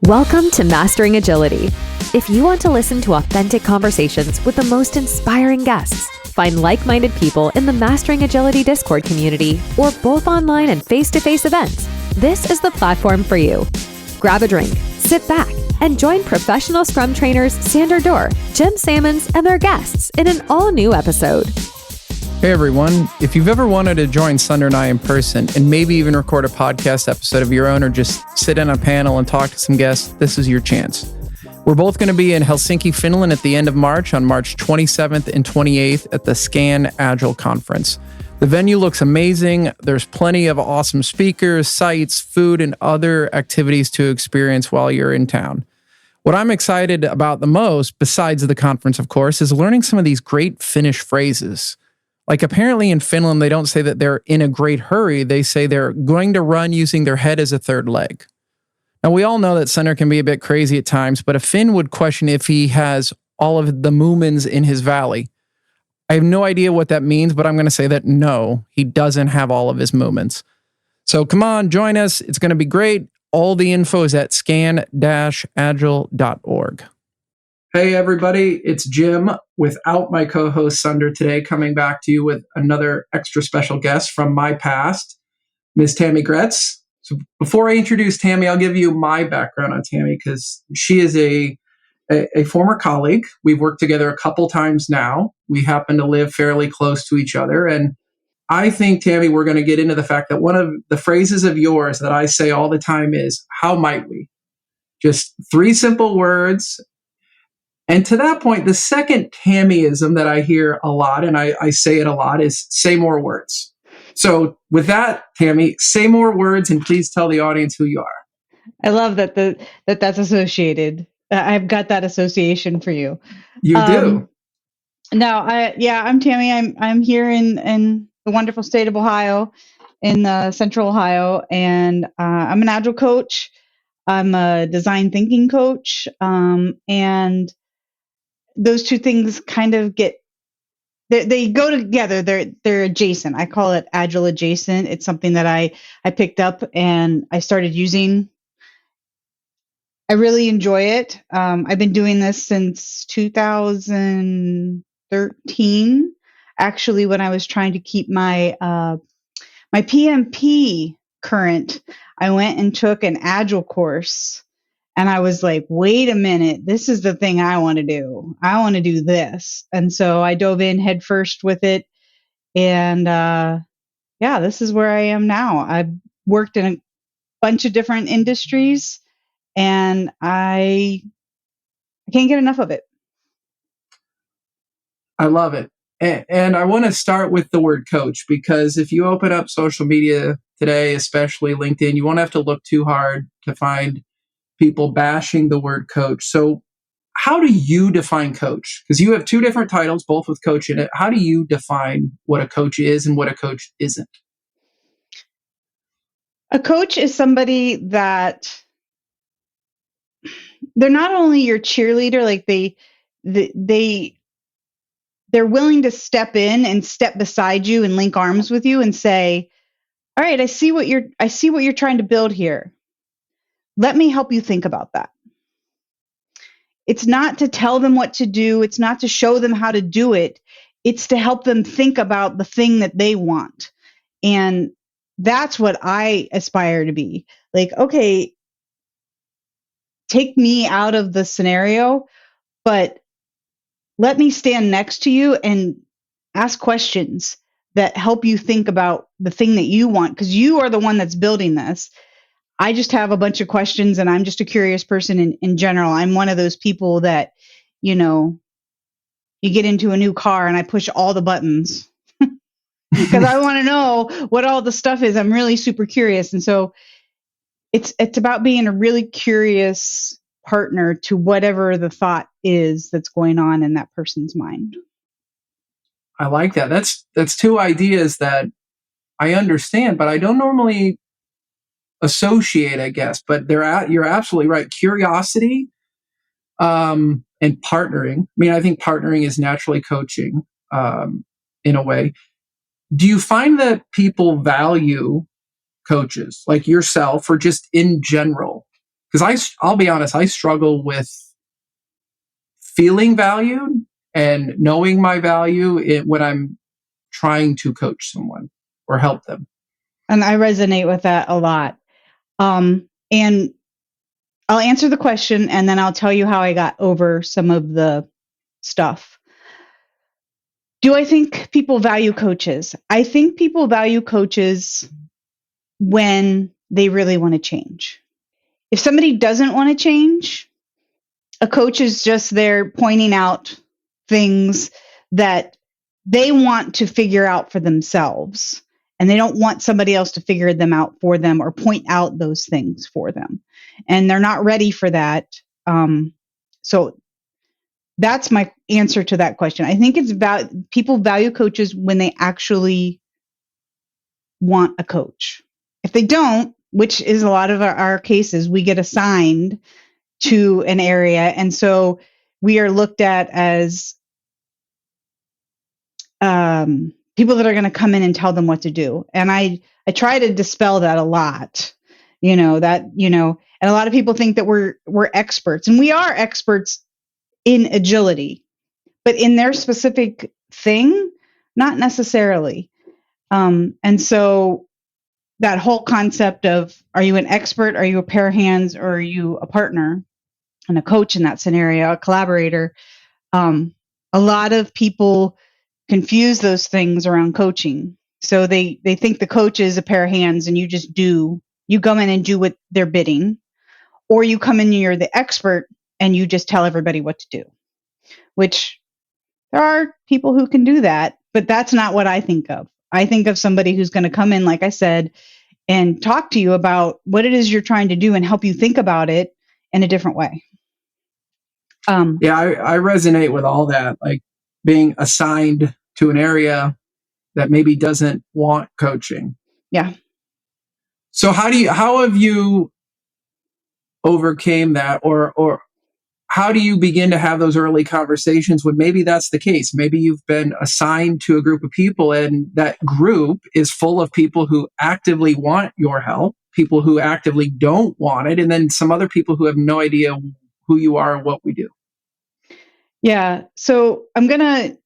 Welcome to Mastering Agility. If you want to listen to authentic conversations with the most inspiring guests, find like-minded people in the Mastering Agility Discord community, or both online and face-to-face events, this is the platform for you. Grab a drink, sit back, and join professional Scrum trainers Sander Dorr, Jim Sammons, and their guests in an all-new episode. Hey everyone, if you've ever wanted to join Sander and I in person and maybe even record a podcast episode of your own or just sit in a panel and talk to some guests, this is your chance. We're both going to be in Helsinki, Finland at the end of March on March 27th and 28th at the Scan Agile Conference. The venue looks amazing. There's plenty of awesome speakers, sites, food, and other activities to experience while you're in town. What I'm excited about the most, besides the conference, of course, is learning some of these great Finnish phrases. Like apparently in Finland, they don't say that they're in a great hurry. They say they're going to run using their head as a third leg. Now, we all know that Sander can be a bit crazy at times, but a Finn would question if he has all of the moomins in his valley. I have no idea what that means, but I'm going to say that no, he doesn't have all of his movements. So come on, join us. It's going to be great. All the info is at scan-agile.org. Hey everybody, it's Jim without my co-host Sander today, coming back to you with another extra special guest from my past, Ms. Tammy Gretz. So before I introduce Tammy, I'll give you my background on Tammy because she is a former colleague. We've worked together a couple times now. We happen to live fairly close to each other. And I think, Tammy, we're going to get into the fact that one of the phrases of yours that I say all the time is, how might we? Just three simple words. And to that point, the second Tammyism that I hear a lot, and I say it a lot, is say more words. So with that, Tammy, say more words and please tell the audience who you are. I love that that's associated. I've got that association for you. You do. No, I'm Tammy. I'm here in the wonderful state of Ohio, in Central Ohio, and I'm an Agile coach. I'm a design thinking coach, and those two things kind of they go together. They're adjacent. I call it Agile adjacent. It's something that I picked up and I started using. I really enjoy it. I've been doing this since 2013. Actually, when I was trying to keep my my PMP current, I went and took an Agile course. And I was like, wait a minute, this is the thing I want to do. I want to do this. And so I dove in head first with it. And this is where I am now. I've worked in a bunch of different industries and I can't get enough of it. I love it. And I want to start with the word coach, because if you open up social media today, especially LinkedIn, you won't have to look too hard to find people bashing the word coach. So how do you define coach? Because you have two different titles, both with coach in it. How do you define what a coach is and what a coach isn't? A coach is somebody that they're not only your cheerleader, like they're willing to step in and step beside you and link arms with you and say, all right, I see what you're trying to build here. Let me help you think about that. It's not to tell them what to do. It's not to show them how to do it. It's to help them think about the thing that they want. And that's what I aspire to be. Like, okay, take me out of the scenario, but let me stand next to you and ask questions that help you think about the thing that you want, because you are the one that's building this. I just have a bunch of questions and I'm just a curious person in general. I'm one of those people that, you get into a new car and I push all the buttons because I want to know what all the stuff is. I'm really super curious. And so it's about being a really curious partner to whatever the thought is that's going on in that person's mind. I like that. That's two ideas that I understand, but I don't normally associate, I guess, but you're absolutely right. Curiosity and partnering. I mean, I think partnering is naturally coaching in a way. Do you find that people value coaches like yourself, or just in general, because I'll be honest, I struggle with feeling valued and knowing my value when I'm trying to coach someone or help them. And I resonate with that a lot. And I'll answer the question and then I'll tell you how I got over some of the stuff. Do I think people value coaches? I think people value coaches when they really want to change. If somebody doesn't want to change, a coach is just there pointing out things that they want to figure out for themselves. And they don't want somebody else to figure them out for them or point out those things for them. And they're not ready for that. So that's my answer to that question. I think it's about people value coaches when they actually want a coach. If they don't, which is a lot of our cases, we get assigned to an area. And so we are looked at as people that are going to come in and tell them what to do. And I try to dispel that a lot, and a lot of people think that we're experts, and we are experts in agility, but in their specific thing, not necessarily. And so that whole concept of, are you an expert? Are you a pair of hands? Or are you a partner and a coach in that scenario, a collaborator? A lot of people confuse those things around coaching. So they think the coach is a pair of hands and you come in and do what they're bidding, or you come in and you're the expert and you just tell everybody what to do, which there are people who can do that, but that's not what I think of. I think of somebody who's going to come in, like I said, and talk to you about what it is you're trying to do and help you think about it in a different way. Yeah, I resonate with all that, like being assigned to an area that maybe doesn't want coaching. Yeah. So how have you overcame that, or how do you begin to have those early conversations when maybe that's the case? Maybe you've been assigned to a group of people and that group is full of people who actively want your help, people who actively don't want it, and then some other people who have no idea who you are and what we do. Yeah. So I'm going to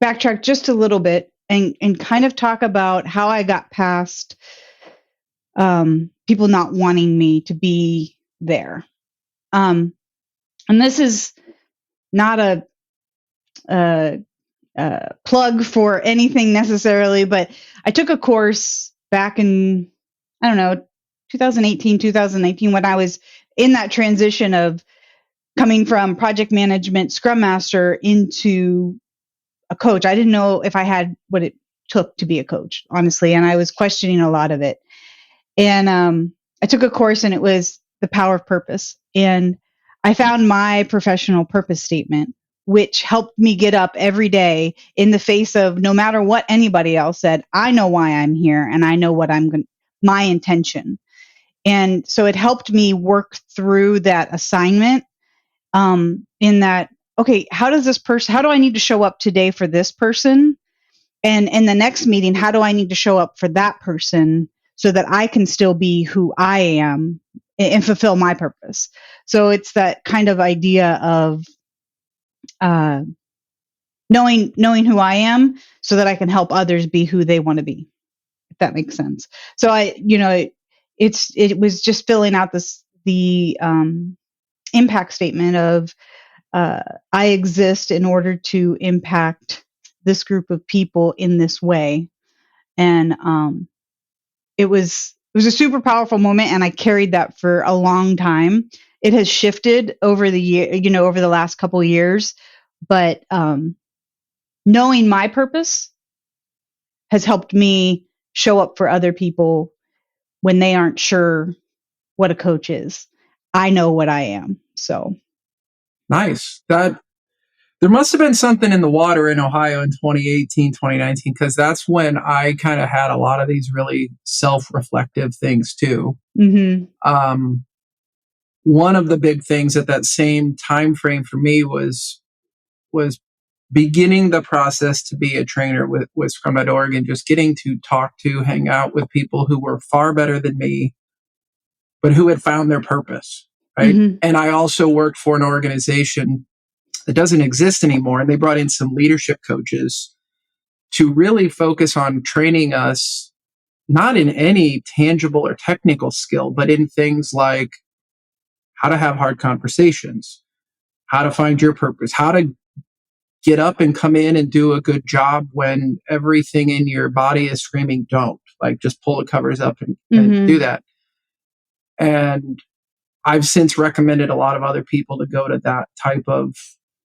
backtrack just a little bit and kind of talk about how I got past people not wanting me to be there. And this is not a plug for anything necessarily, but I took a course back in, 2018, 2019, when I was in that transition of coming from project management, Scrum Master into a coach. I didn't know if I had what it took to be a coach, honestly, and I was questioning a lot of it. And I took a course, and it was The Power of Purpose. And I found my professional purpose statement, which helped me get up every day in the face of no matter what anybody else said. I know why I'm here, and I know what my intention. And so it helped me work through that assignment. In that, okay, how do I need to show up today for this person? And in the next meeting, how do I need to show up for that person so that I can still be who I am and fulfill my purpose? So it's that kind of idea of knowing who I am so that I can help others be who they want to be, if that makes sense. So it was just filling out the impact statement of I exist in order to impact this group of people in this way. And it was a super powerful moment, and I carried that for a long time. It has shifted over the year, over the last couple of years, but knowing my purpose has helped me show up for other people when they aren't sure what a coach is. I know what I am. So nice. That there must have been something in the water in Ohio in 2018, 2019, because that's when I kind of had a lot of these really self-reflective things too. Mm-hmm. One of the big things at that same time frame for me was beginning the process to be a trainer with Scrum at Oregon, just getting to hang out with people who were far better than me, but who had found their purpose. right? And I also worked for an organization that doesn't exist anymore. And they brought in some leadership coaches to really focus on training us, not in any tangible or technical skill, but in things like how to have hard conversations, how to find your purpose, how to get up and come in and do a good job when everything in your body is screaming, don't. Like, just pull the covers up and do that. And I've since recommended a lot of other people to go to that type of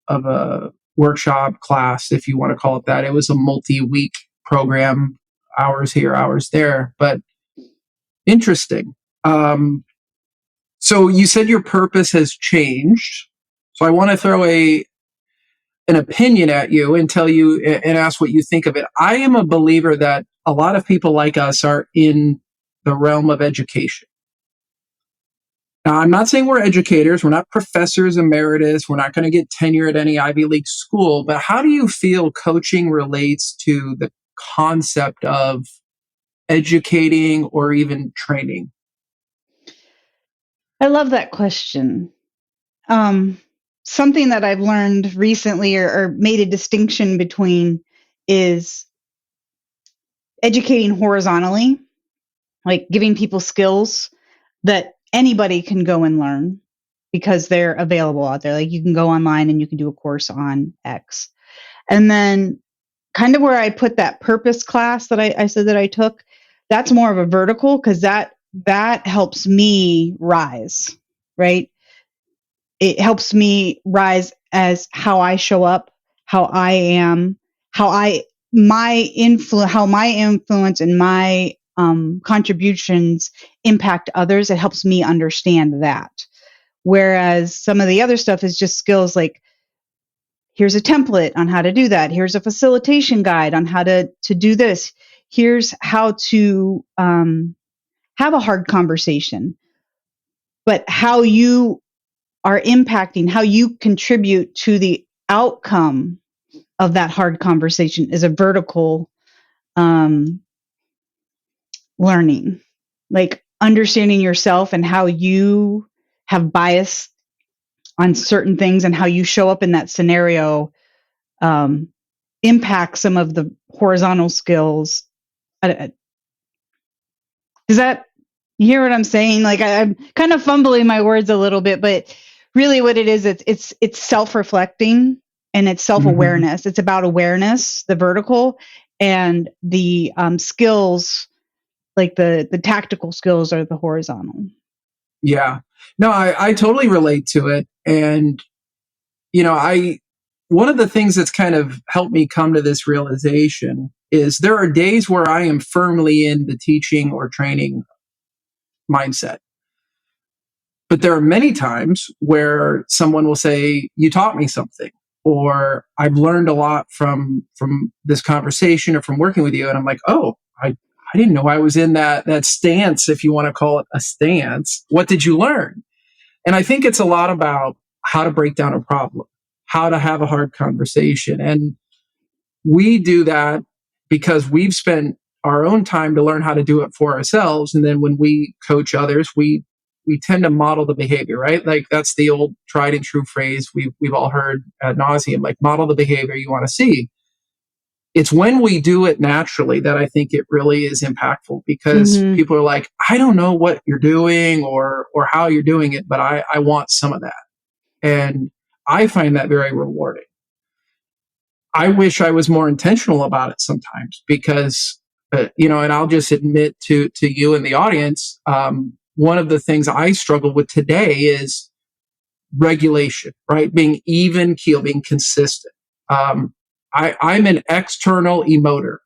a workshop, class, if you want to call it that. It was a multi-week program, hours here, hours there, but interesting. So you said your purpose has changed. So I want to throw an opinion at you and tell you and ask what you think of it. I am a believer that a lot of people like us are in the realm of education. Now, I'm not saying we're educators. We're not professors emeritus. We're not going to get tenure at any Ivy League school. But how do you feel coaching relates to the concept of educating or even training? I love that question. Something that I've learned recently or made a distinction between is educating horizontally, like giving people skills that anybody can go and learn because they're available out there. Like, you can go online and you can do a course on X. And then kind of where I put that purpose class that I said that I took, that's more of a vertical, because that helps me rise, right? It helps me rise as how I show up, how I am, how my influence and my contributions impact others. It helps me understand that. Whereas some of the other stuff is just skills like, here's a template on how to do that. Here's a facilitation guide on how to do this. Here's how to have a hard conversation. But how you are impacting, how you contribute to the outcome of that hard conversation is a vertical learning. Like, understanding yourself and how you have bias on certain things and how you show up in that scenario impact some of the horizontal skills. Does that, you hear what I'm saying? Like, I'm kind of fumbling my words a little bit, but really what it is, it's self-reflecting and it's self-awareness. It's about awareness, the vertical, and the skills, like the tactical skills, are the horizontal. Yeah. No, I totally relate to it. And, one of the things that's kind of helped me come to this realization is there are days where I am firmly in the teaching or training mindset. But there are many times where someone will say, you taught me something, or I've learned a lot from this conversation or from working with you. And I'm like, oh, I didn't know I was in that stance, if you want to call it a stance. What did you learn? And I think it's a lot about how to break down a problem, how to have a hard conversation. And we do that because we've spent our own time to learn how to do it for ourselves. And then when we coach others, we tend to model the behavior, right? Like, that's the old tried and true phrase we've all heard ad nauseum, like, model the behavior you want to see. It's when we do it naturally that I think it really is impactful, because people are like, I don't know what you're doing or how you're doing it, but I want some of that. And I find that very rewarding. I wish I was more intentional about it sometimes, because, and I'll just admit to you and the audience, one of the things I struggle with today is regulation, right? Being even keel, being consistent. I'm an external emoter.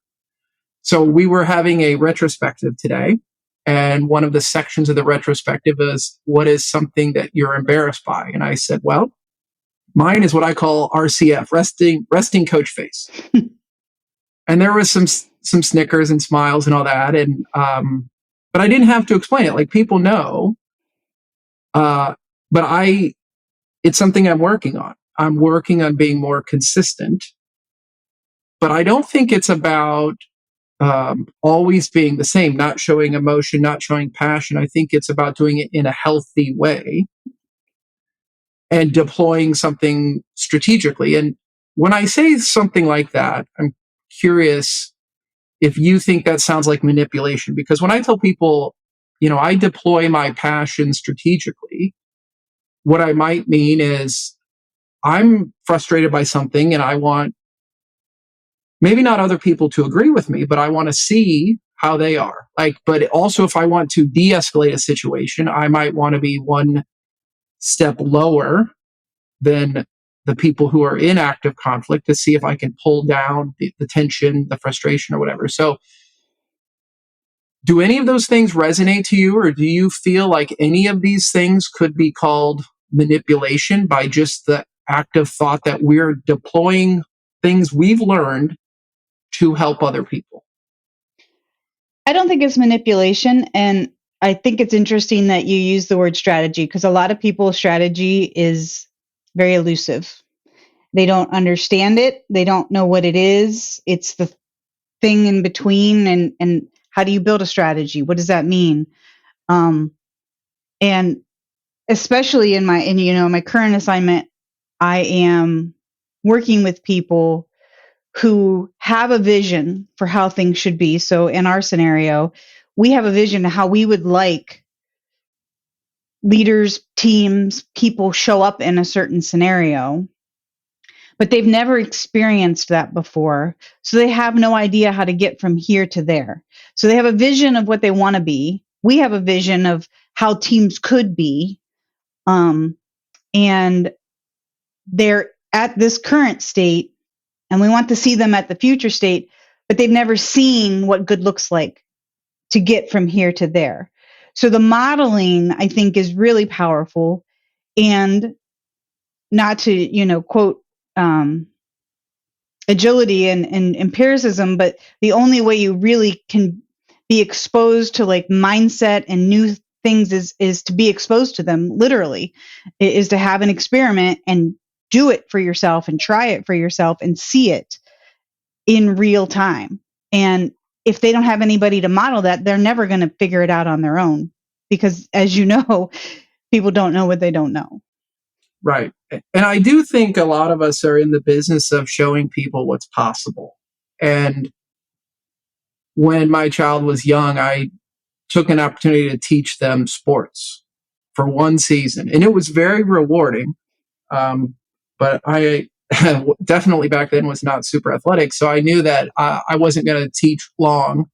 So we were having a retrospective today, and one of the sections of the retrospective is, what is something that you're embarrassed by? And I said, well, mine is what I call RCF, resting coach face. And there was some snickers and smiles and all that. And, but I didn't have to explain it. Like, people know, but it's something I'm working on. I'm working on being more consistent, but I don't think it's about always being the same, not showing emotion, not showing passion. I think it's about doing it in a healthy way. and deploying something strategically. And when I say something like that, I'm curious if you think that sounds like manipulation, because when I tell people, I deploy my passion strategically, what I might mean is I'm frustrated by something and I want maybe not other people to agree with me, but I want to see how they are. But also if I want to de-escalate a situation, I might want to be one step lower than the people who are in active conflict to see if I can pull down the tension, the frustration, or whatever. So do any of those things resonate to you, or do you feel like any of these things could be called manipulation by just the active thought that we're deploying things we've learned to help other people? I don't think it's manipulation. And I think it's interesting that you use the word strategy, because a lot of people, strategy is very elusive. They don't understand it. They don't know what it is. It's the thing in between. And how do you build a strategy? What does that mean? And especially in my current assignment, I am working with people who have a vision for how things should be. So in our scenario, we have a vision of how we would like leaders, teams, people show up in a certain scenario, but they've never experienced that before. So they have no idea how to get from here to there. So they have a vision of what they want to be. We have a vision of how teams could be. And they're at this current state, and we want to see them at the future state, but they've never seen what good looks like to get from here to there. So the modeling, I think, is really powerful. And not to, quote agility and empiricism, but the only way you really can be exposed to like mindset and new things is to be exposed to them, literally, is to have an experiment and do it for yourself and try it for yourself and see it in real time. And if they don't have anybody to model that, they're never going to figure it out on their own, because as you know, people don't know what they don't know. Right. And I do think a lot of us are in the business of showing people what's possible. And when my child was young, I took an opportunity to teach them sports for one season. And it was very rewarding. But I definitely back then was not super athletic. So I knew that I wasn't going to teach long.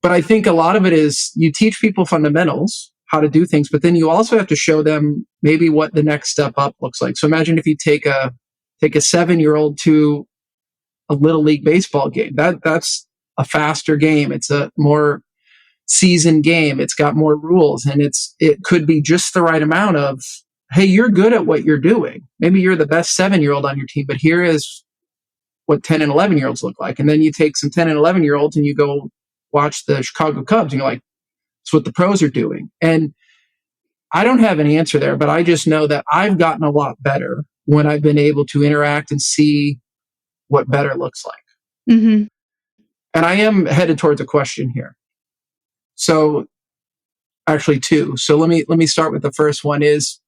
But I think a lot of it is you teach people fundamentals, how to do things, but then you also have to show them maybe what the next step up looks like. So imagine if you take a 7-year-old to a little league baseball game. That's a faster game. It's a more seasoned game. It's got more rules, and it could be just the right amount of, hey, you're good at what you're doing. Maybe you're the best 7-year-old on your team, but here is what 10 and 11-year-olds look like. And then you take some 10 and 11-year-olds and you go watch the Chicago Cubs, and you're like, it's what the pros are doing. And I don't have an answer there, but I just know that I've gotten a lot better when I've been able to interact and see what better looks like. Mm-hmm. And I am headed towards a question here. So actually two. So let me start with the first one. Is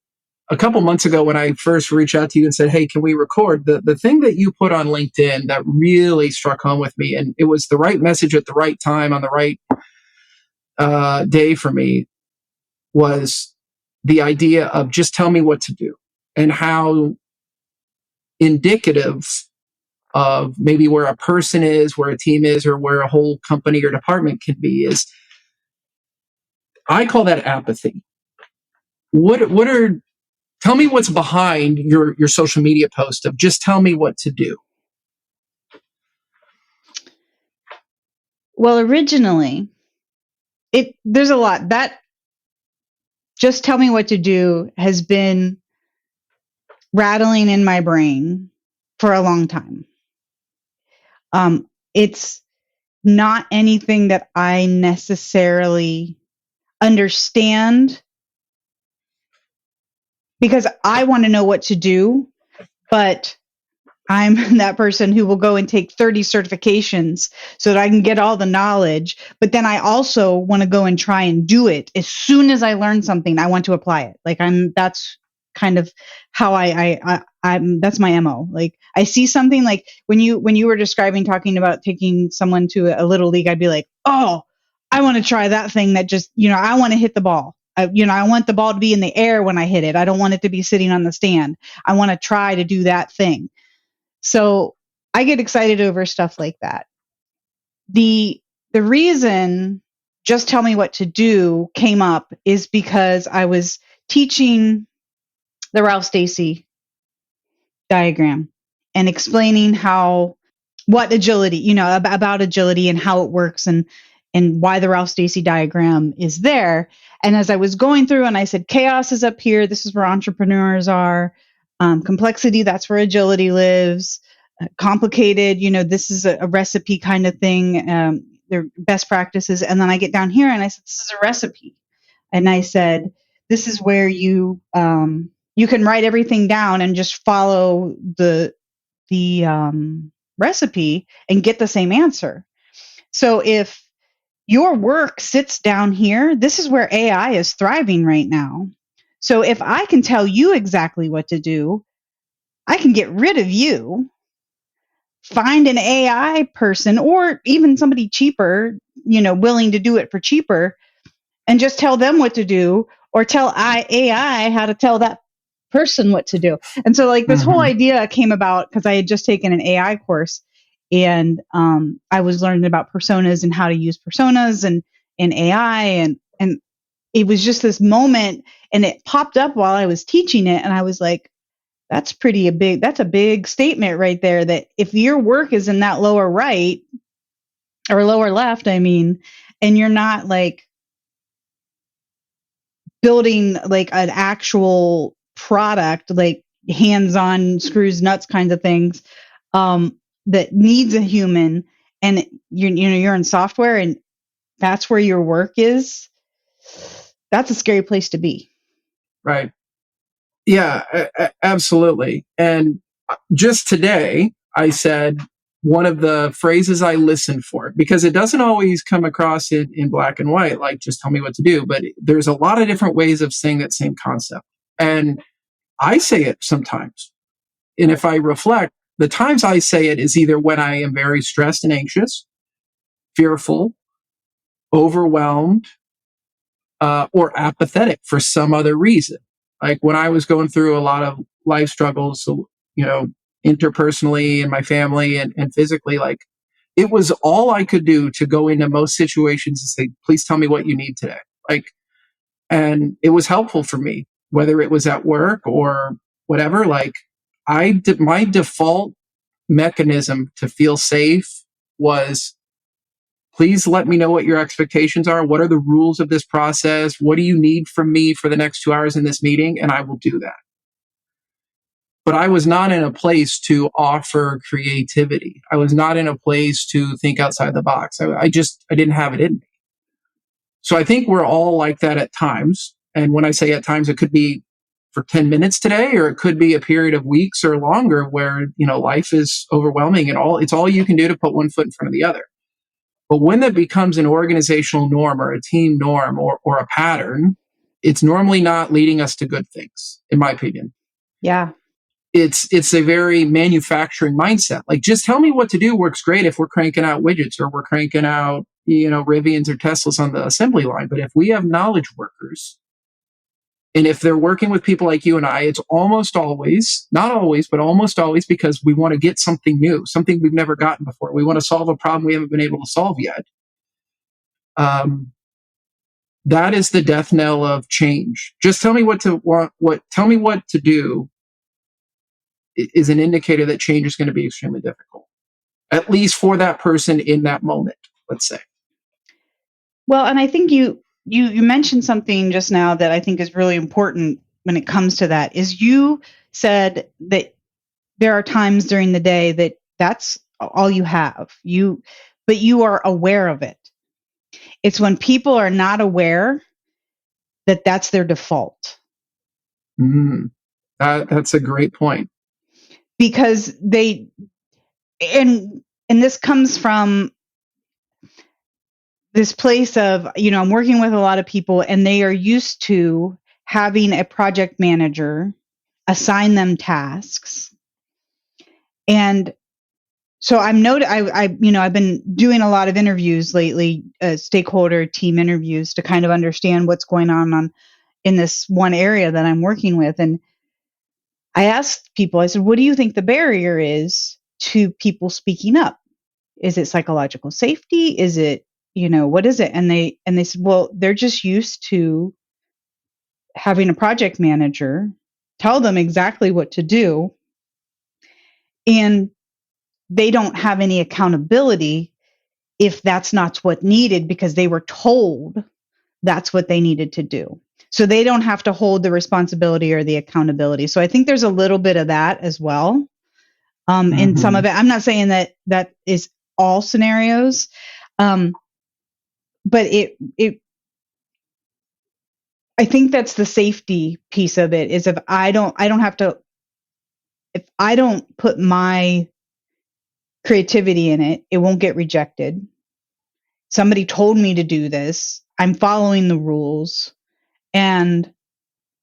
a couple months ago when I first reached out to you and said, hey, can we record? The thing that you put on LinkedIn that really struck home with me, and it was the right message at the right time on the right day for me, was the idea of just tell me what to do, and how indicative of maybe where a person is, where a team is, or where a whole company or department can be is, I call that apathy. Tell me what's behind your social media post of just tell me what to do. Well, originally, there's a lot. That just tell me what to do has been rattling in my brain for a long time. It's not anything that I necessarily understand, because I want to know what to do, but I'm that person who will go and take 30 certifications so that I can get all the knowledge. But then I also want to go and try and do it. As soon as I learn something, I want to apply it. That's kind of how I'm that's my MO. Like I see something like when you were describing talking about taking someone to a little league, I'd be like, oh, I want to try that thing that just, I want to hit the ball. I want the ball to be in the air when I hit it. I don't want it to be sitting on the stand. I want to try to do that thing. So I get excited over stuff like that. The reason just tell me what to do came up is because I was teaching the Ralph Stacey diagram and explaining what agility, about agility and how it works and why the Ralph Stacey diagram is there. And as I was going through and I said, chaos is up here. This is where entrepreneurs are. Complexity, that's where agility lives. Complicated, this is a recipe kind of thing. They're best practices. And then I get down here and I said, this is a recipe. And I said, this is where you can write everything down and just follow the recipe and get the same answer. So if your work sits down here, this is where AI is thriving right now. So if I can tell you exactly what to do, I can get rid of you, find an AI person or even somebody cheaper, willing to do it for cheaper, and just tell them what to do, or tell AI how to tell that person what to do. And so like this whole idea came about because I had just taken an AI course, and I was learning about personas and how to use personas and AI, and it was just this moment, and it popped up while I was teaching it, and I was like, that's a big statement right there, that if your work is in that lower right or lower left, and you're not like building like an actual product, like hands-on screws, nuts kinds of things, that needs a human, and you're in software and that's where your work is, that's a scary place to be. Right. Yeah, absolutely. And just today, I said one of the phrases I listen for, because it doesn't always come across in black and white, like just tell me what to do, but there's a lot of different ways of saying that same concept. And I say it sometimes. And if I reflect, the times I say it is either when I am very stressed and anxious, fearful, overwhelmed, or apathetic for some other reason. Like when I was going through a lot of life struggles, interpersonally in my family and physically, like it was all I could do to go into most situations and say, please tell me what you need today. And it was helpful for me, whether it was at work or whatever. Like my default mechanism to feel safe was, please let me know what your expectations are. What are the rules of this process? What do you need from me for the next 2 hours in this meeting? And I will do that. But I was not in a place to offer creativity. I was not in a place to think outside the box. I didn't have it in me. So I think we're all like that at times. And when I say at times, it could be for 10 minutes today, or it could be a period of weeks or longer where, life is overwhelming and it's all you can do to put one foot in front of the other. But when that becomes an organizational norm or a team norm or a pattern, it's normally not leading us to good things, in my opinion. Yeah. It's a very manufacturing mindset. Like, just tell me what to do works great if we're cranking out widgets or we're cranking out, Rivians or Teslas on the assembly line. But if we have knowledge workers, and if they're working with people like you and I, it's almost always, not always, but almost always because we want to get something new, something we've never gotten before. We want to solve a problem we haven't been able to solve yet. That is the death knell of change. Just tell me tell me what to do is an indicator that change is going to be extremely difficult, at least for that person in that moment, let's say. Well, and I think you mentioned something just now that I think is really important when it comes to that, is you said that there are times during the day that's all you have, but you are aware of it. It's when people are not aware that that's their default. That's a great point. Because and this comes from this place of, I'm working with a lot of people and they are used to having a project manager assign them tasks. And so I've been doing a lot of interviews lately, stakeholder team interviews, to kind of understand what's going on in this one area that I'm working with. And I asked people, I said, what do you think the barrier is to people speaking up? Is it psychological safety? Is it, what is it? And they said, well, they're just used to having a project manager tell them exactly what to do. And they don't have any accountability if that's not what needed, because they were told that's what they needed to do. So they don't have to hold the responsibility or the accountability. So I think there's a little bit of that as well. In some of it, I'm not saying that is all scenarios, but I think that's the safety piece of it, is if I don't put my creativity in it, it won't get rejected. Somebody told me to do this. I'm following the rules, and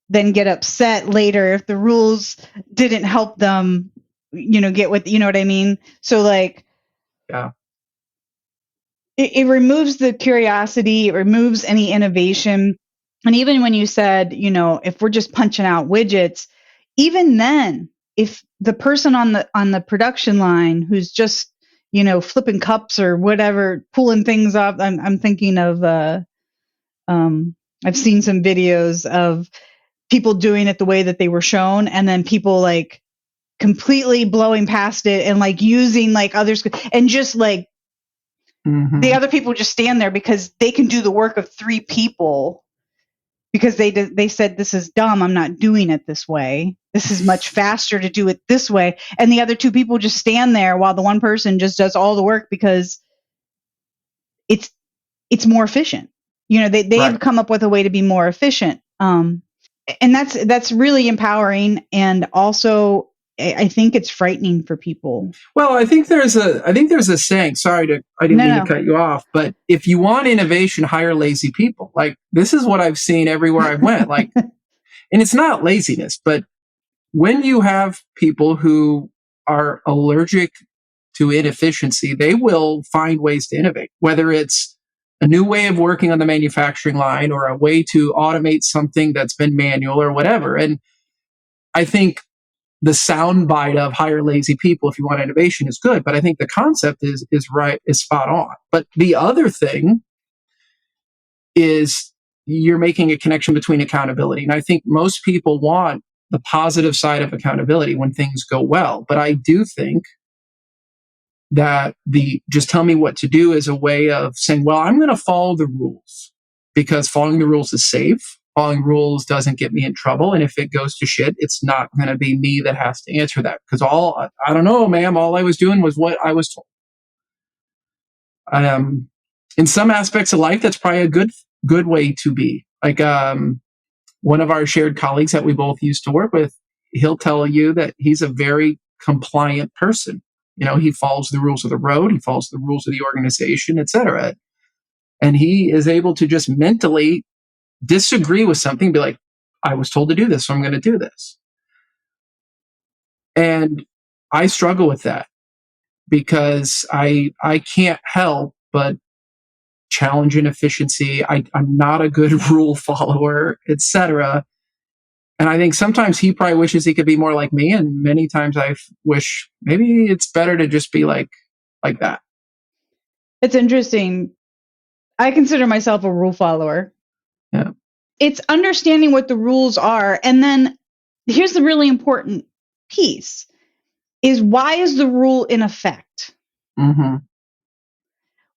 then get upset later if the rules didn't help them, get what, you know what I mean? So like, yeah, it removes the curiosity, it removes any innovation. And even when you said, if we're just punching out widgets, even then, if the person on the production line who's just, flipping cups or whatever, pulling things up, I'm thinking of, I've seen some videos of people doing it the way that they were shown, and then people like completely blowing past it and like using like others, and just like the other people just stand there because they can do the work of 3 people, because they said, this is dumb, I'm not doing it this way, this is much faster to do it this way. And the other 2 people just stand there while the one person just does all the work because it's more efficient. They've Right. come up with a way to be more efficient. And that's really empowering. And also, I think it's frightening for people. Well, I think there's a saying. Sorry I didn't mean to cut you off, but if you want innovation, hire lazy people. Like, this is what I've seen everywhere I went. Like, and it's not laziness, but when you have people who are allergic to inefficiency, they will find ways to innovate, whether it's a new way of working on the manufacturing line or a way to automate something that's been manual or whatever. And I think the soundbite of hire lazy people if you want innovation is good, but I think the concept is spot on. But the other thing is you're making a connection between accountability. And I think most people want the positive side of accountability when things go well. But I do think that the just tell me what to do is a way of saying, well, I'm going to follow the rules because following the rules is safe. Following rules doesn't get me in trouble. And if it goes to shit, it's not going to be me that has to answer that. Because I don't know, ma'am, all I was doing was what I was told. In some aspects of life, that's probably a good way to be. Like one of our shared colleagues that we both used to work with, he'll tell you that he's a very compliant person. He follows the rules of the road, he follows the rules of the organization, etc. And he is able to just mentally disagree with something, be like, I was told to do this, so I'm going to do this. And I struggle with that because I can't help but challenge inefficiency. I'm not a good rule follower, etc. And I think sometimes he probably wishes he could be more like me, and many times I wish maybe it's better to just be like that. It's interesting. I consider myself a rule follower. Yeah. It's understanding what the rules are. And then here's the really important piece is, why is the rule in effect? Mm-hmm.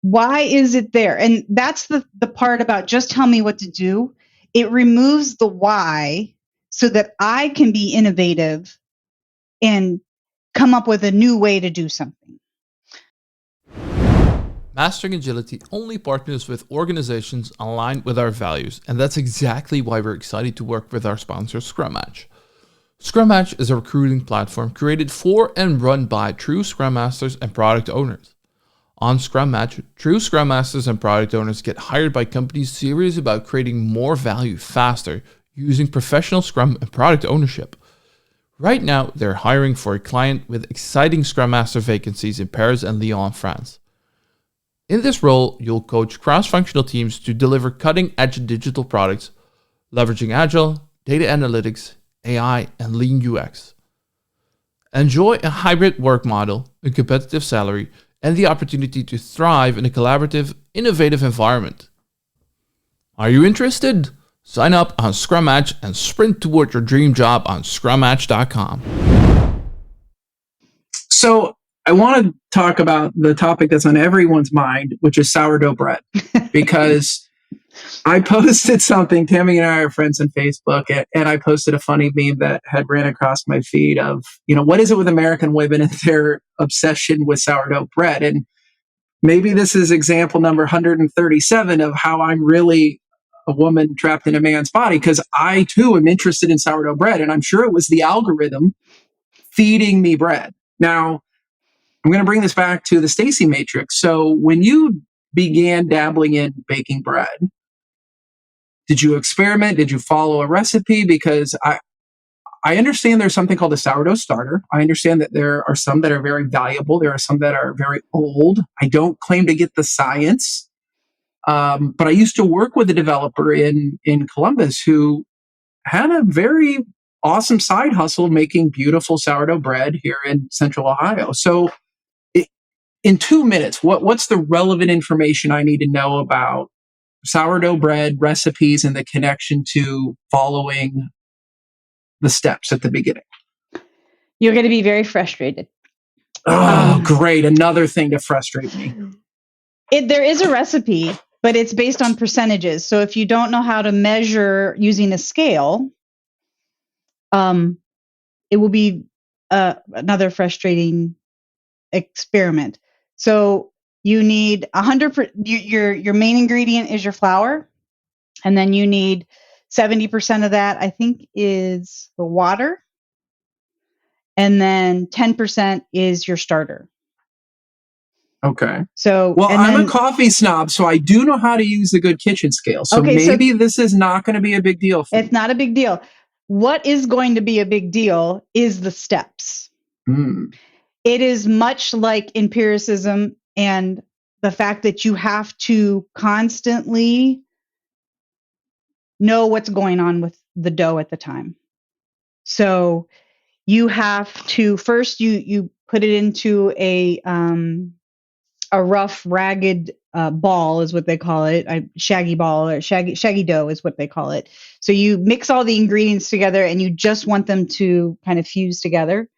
Why is it there? And that's the part about just tell me what to do. It removes the why so that I can be innovative and come up with a new way to do something. Mastering Agility only partners with organizations aligned with our values, and that's exactly why we're excited to work with our sponsor, Scrum Match. Scrum Match is a recruiting platform created for and run by true Scrum Masters and product owners. On Scrum Match, true Scrum Masters and product owners get hired by companies serious about creating more value faster using professional Scrum and product ownership. Right now, they're hiring for a client with exciting Scrum Master vacancies in Paris and Lyon, France. In this role, you'll coach cross-functional teams to deliver cutting-edge digital products, leveraging Agile, data analytics, AI, and lean UX. Enjoy a hybrid work model, a competitive salary, and the opportunity to thrive in a collaborative, innovative environment. Are you interested? Sign up on Scrum Match and sprint toward your dream job on scrummatch.com. So I want to talk about the topic that's on everyone's mind, which is sourdough bread, because I posted something. Tammy and I are friends on Facebook, and I posted a funny meme that had ran across my feed of, what is it with American women and their obsession with sourdough bread? And maybe this is example number 137 of how I'm really a woman trapped in a man's body, because I too am interested in sourdough bread, and I'm sure it was the algorithm feeding me bread. Now, I'm going to bring this back to the Stacy Matrix. So when you began dabbling in baking bread, did you experiment? Did you follow a recipe? Because I understand there's something called a sourdough starter. I understand that there are some that are very valuable. There are some that are very old. I don't claim to get the science. But I used to work with a developer in Columbus who had a very awesome side hustle making beautiful sourdough bread here in Central Ohio. So in 2 minutes, what's the relevant information I need to know about sourdough bread recipes and the connection to following the steps at the beginning? You're going to be very frustrated. Oh, great. Another thing to frustrate me. There is a recipe, but it's based on percentages. So if you don't know how to measure using a scale, it will be another frustrating experiment. So you need 100%. Your main ingredient is your flour, and then you need 70% of that, I think, is the water, and then 10% is your starter. Okay. So, I'm a coffee snob, so I do know how to use the good kitchen scale. So maybe this is not going to be a big deal for me. It's not a big deal. What is going to be a big deal is the steps. It is much like empiricism and the fact that you have to constantly know what's going on with the dough at the time. So you have to first you put it into a rough, ragged ball is what they call it. Shaggy ball or shaggy dough is what they call it. So you mix all the ingredients together and you just want them to kind of fuse together.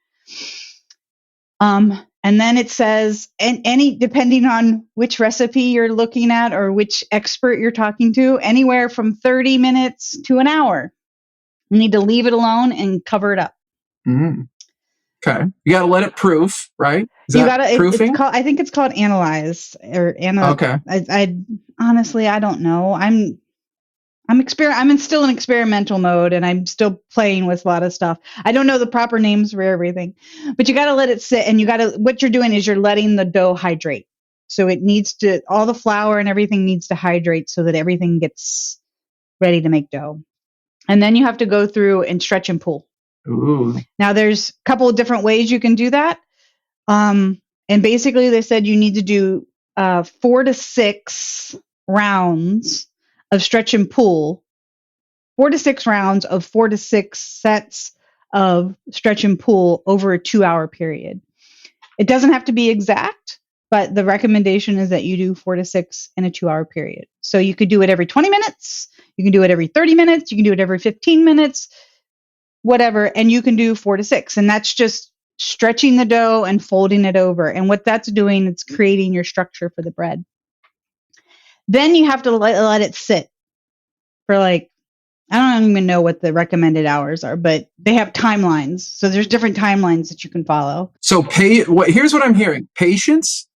And then it says, and depending on which recipe you're looking at or which expert you're talking to, anywhere from 30 minutes to an hour. You need to leave it alone and cover it up. Okay. You got to let it proof, right? You got to proofing? I think it's called analyze or analyze. Okay. I honestly, I don't know. I'm still in experimental mode and I'm still playing with a lot of stuff. I don't know the proper names for everything, but you got to let it sit, and what you're doing is you're letting the dough hydrate. So it needs to, all the flour and everything needs to hydrate so that everything gets ready to make dough. And then you have to go through and stretch and pull. Ooh. Now there's a couple of different ways you can do that. And basically they said you need to do 4 to 6 rounds of stretch and pull, 4 to 6 rounds of 4 to 6 sets of stretch and pull over a 2-hour period. It doesn't have to be exact, but the recommendation is that you do 4 to 6 in a 2-hour period. So you could do it every 20 minutes. You can do it every 30 minutes. You can do it every 15 minutes, whatever. And you can do 4 to 6. And that's just stretching the dough and folding it over. And what that's doing, it's creating your structure for the bread. Then you have to let it sit for I don't even know what the recommended hours are, but they have timelines. So there's different timelines that you can follow. So here's what I'm hearing. Patience,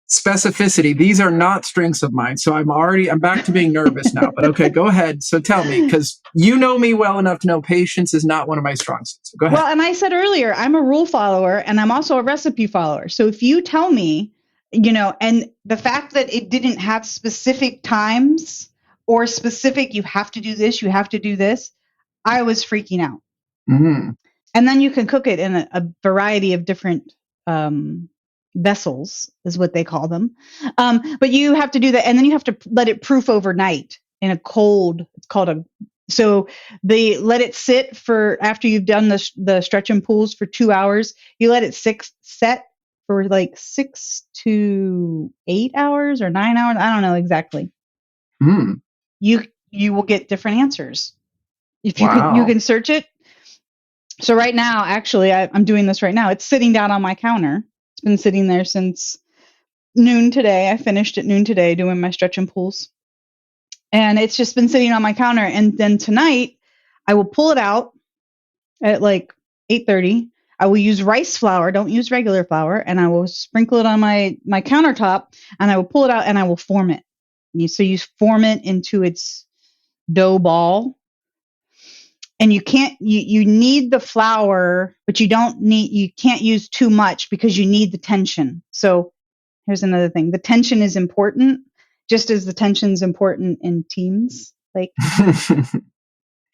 specificity. These are not strengths of mine. So I'm back to being nervous now, but okay, go ahead. So tell me, because you know me well enough to know patience is not one of my strong suits. So go ahead. Well, and I said earlier, I'm a rule follower and I'm also a recipe follower. So if you tell me, and the fact that it didn't have specific times or specific, you have to do this, you have to do this, I was freaking out. Mm-hmm. And then you can cook it in a variety of different vessels, is what they call them. But you have to do that, and then you have to let it proof overnight in a cold. It's called a. So they let it sit for after you've done the stretch and pulls for 2 hours. You let it set for like 6 to 8 hours or 9 hours. I don't know exactly. You will get different answers if you can search it. So right now, actually, I'm doing this right now. It's sitting down on my counter. It's been sitting there since noon today. I finished at noon today doing my stretch and pulls. And it's just been sitting on my counter. And then tonight, I will pull it out at like 8:30. I will use rice flour. Don't use regular flour. And I will sprinkle it on my countertop. And I will pull it out and I will form it. So you form it into its dough ball. And you need the flour, but you can't use too much because you need the tension. So here's another thing. The tension is important, just as the tension is important in teams. Like,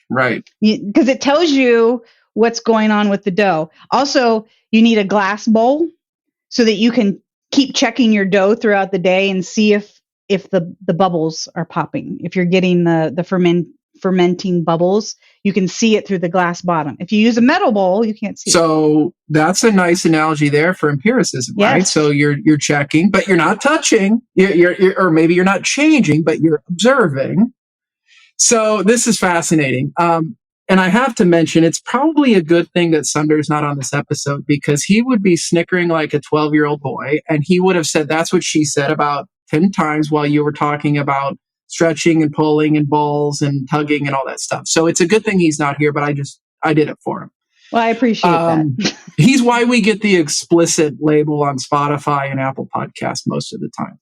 right. Because it tells you what's going on with the dough. Also, you need a glass bowl so that you can keep checking your dough throughout the day and see if the bubbles are popping. If you're getting the fermenting bubbles, you can see it through the glass bottom. If you use a metal bowl, you can't see it. So that's a nice analogy there for empiricism, yes. Right? So you're checking, but you're not touching. You're or maybe you're not changing, but you're observing. So this is fascinating. And I have to mention, it's probably a good thing that Sunder's not on this episode, because he would be snickering like a 12-year-old boy, and he would have said, "That's what she said," about 10 times while you were talking about stretching and pulling and balls and tugging and all that stuff. So it's a good thing he's not here, but I did it for him. Well, I appreciate that. He's why we get the explicit label on Spotify and Apple Podcasts most of the time.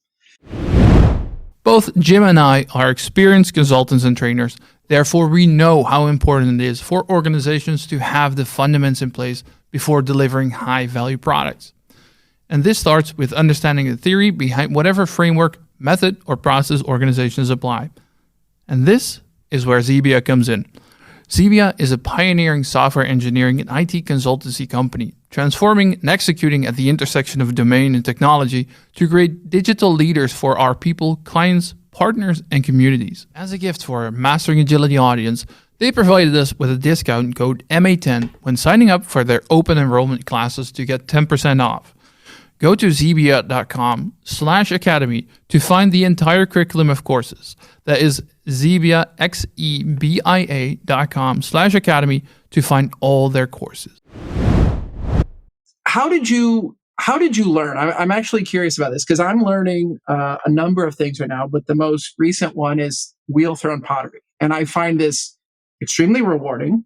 Both Jim and I are experienced consultants and trainers. Therefore, we know how important it is for organizations to have the fundamentals in place before delivering high-value products. And this starts with understanding the theory behind whatever framework, method, or process organizations apply. And this is where Xebia comes in. Xebia is a pioneering software engineering and IT consultancy company, transforming and executing at the intersection of domain and technology to create digital leaders for our people, clients, partners, and communities. As a gift for our Mastering Agility audience, they provided us with a discount code MA10 when signing up for their open enrollment classes to get 10% off. Go to xebia.com/academy to find the entire curriculum of courses. That is Xebia, xebia.com/academy to find all their courses. How did you learn? I'm actually curious about this, because I'm learning a number of things right now, but the most recent one is wheel thrown pottery. And I find this extremely rewarding,